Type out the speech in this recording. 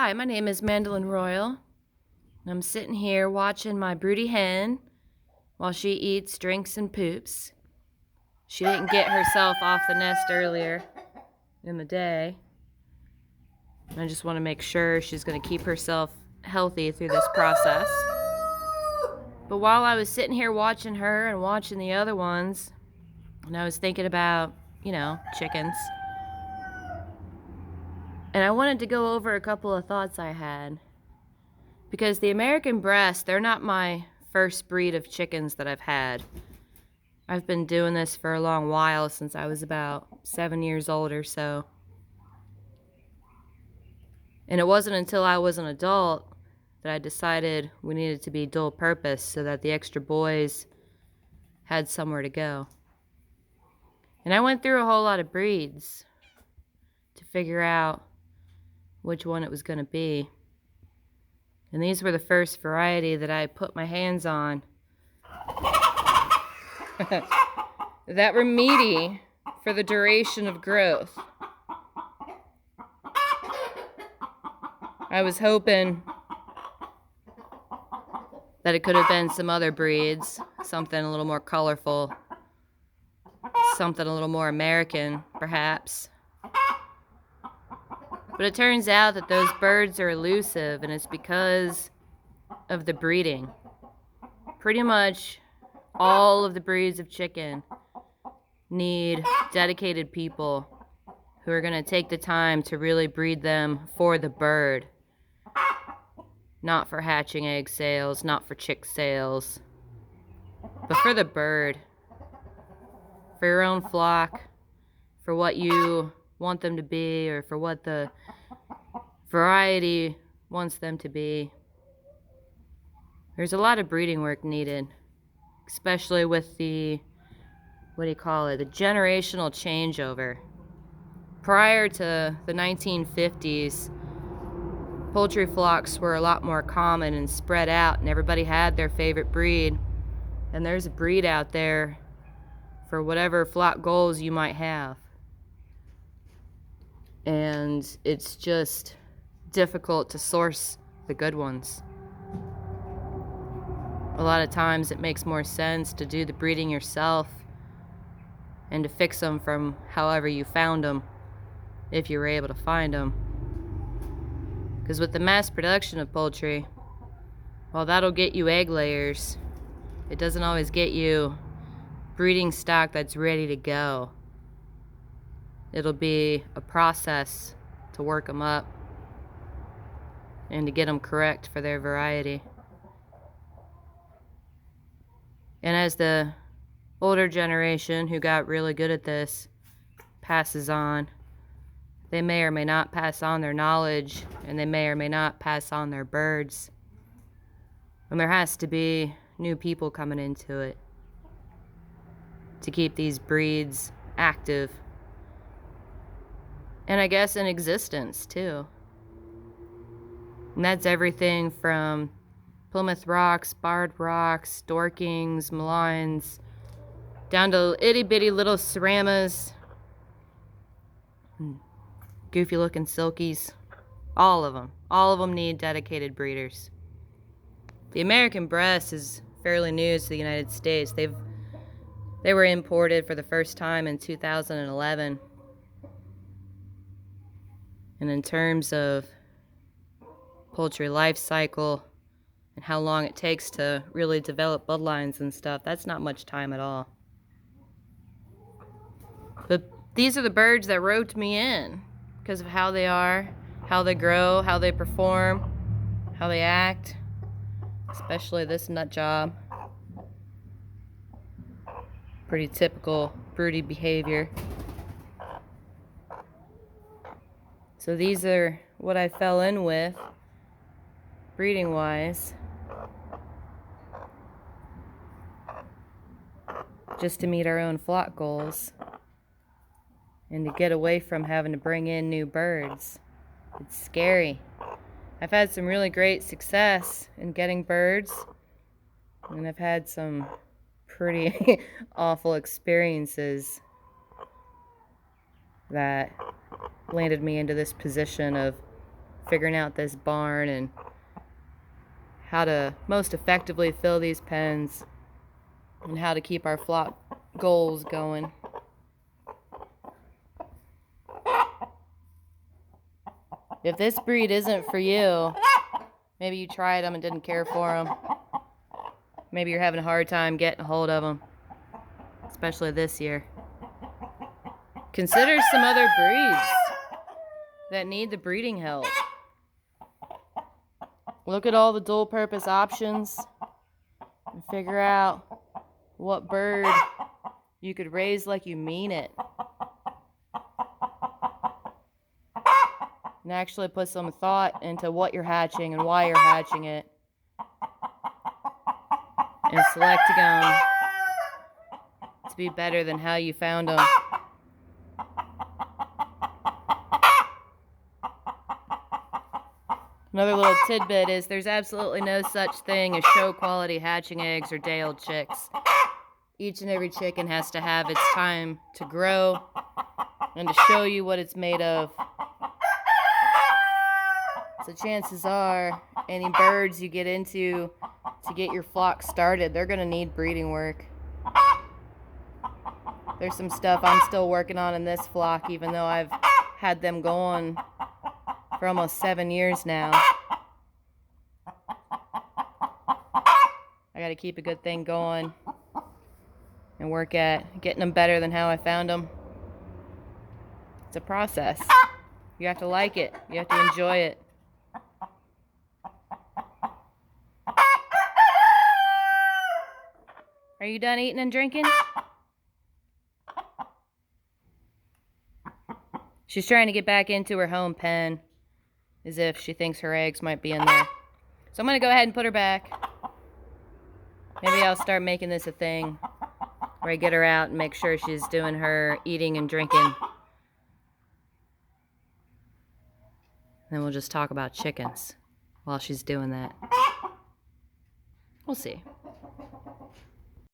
Hi, my name is Mandolin Royal, and I'm sitting here watching my broody hen while she eats, drinks, and poops. She didn't get herself off the nest earlier in the day. And I just want to make sure she's going to keep herself healthy through this process. But while I was sitting here watching her and watching the other ones, and I was thinking about, chickens. And I wanted to go over a couple of thoughts I had. Because the American breast, they're not my first breed of chickens that I've had. I've been doing this for a long while, since I was about 7 years old or so. And it wasn't until I was an adult that I decided we needed to be dual purpose so that the extra boys had somewhere to go. And I went through a whole lot of breeds to figure out which one it was going to be. And these were the first variety that I put my hands on that were meaty for the duration of growth. I was hoping that it could have been some other breeds, something a little more colorful, something a little more American, perhaps. But it turns out that those birds are elusive, and it's because of the breeding. Pretty much all of the breeds of chicken need dedicated people who are going to take the time to really breed them for the bird. Not for hatching egg sales, not for chick sales, but for the bird. For your own flock, for what you want them to be, or for what the variety wants them to be. There's a lot of breeding work needed, especially with the generational changeover. Prior to the 1950s, poultry flocks were a lot more common and spread out, and everybody had their favorite breed. And there's a breed out there for whatever flock goals you might have. And it's just difficult to source the good ones. A lot of times it makes more sense to do the breeding yourself and to fix them from however you found them, if you were able to find them. Because with the mass production of poultry, while that'll get you egg layers, it doesn't always get you breeding stock that's ready to go. It'll be a process to work them up and to get them correct for their variety. And as the older generation who got really good at this passes on, they may or may not pass on their knowledge, and they may or may not pass on their birds. And there has to be new people coming into it to keep these breeds active. And I guess in existence, too. And that's everything from Plymouth Rocks, Barred Rocks, Dorkings, Malines, down to itty-bitty little Ceramas, goofy-looking Silkies. All of them need dedicated breeders. The American breast is fairly new to the United States. They were imported for the first time in 2011. And in terms of poultry life cycle and how long it takes to really develop bloodlines and stuff, that's not much time at all. But these are the birds that roped me in because of how they are, how they grow, how they perform, how they act, especially this nut job. Pretty typical broody behavior. So these are what I fell in with, breeding wise, just to meet our own flock goals and to get away from having to bring in new birds. It's scary. I've had some really great success in getting birds, and I've had some pretty awful experiences that landed me into this position of figuring out this barn and how to most effectively fill these pens and how to keep our flock goals going. If this breed isn't for you, maybe you tried them and didn't care for them. Maybe you're having a hard time getting a hold of them, especially this year. Consider some other breeds that need the breeding help. Look at all the dual purpose options and figure out what bird you could raise like you mean it. And actually put some thought into what you're hatching and why you're hatching it. And selecting them to be better than how you found them. Another little tidbit is there's absolutely no such thing as show quality hatching eggs or day-old chicks. Each and every chicken has to have its time to grow and to show you what it's made of. So chances are, any birds you get into to get your flock started, they're going to need breeding work. There's some stuff I'm still working on in this flock, even though I've had them going for almost 7 years now. I got to keep a good thing going and work at getting them better than how I found them. It's a process. You have to like it. You have to enjoy it. Are you done eating and drinking? She's trying to get back into her home pen as if she thinks her eggs might be in there. So I'm going to go ahead and put her back. Maybe I'll start making this a thing where I get her out and make sure she's doing her eating and drinking. Then we'll just talk about chickens while she's doing that. We'll see.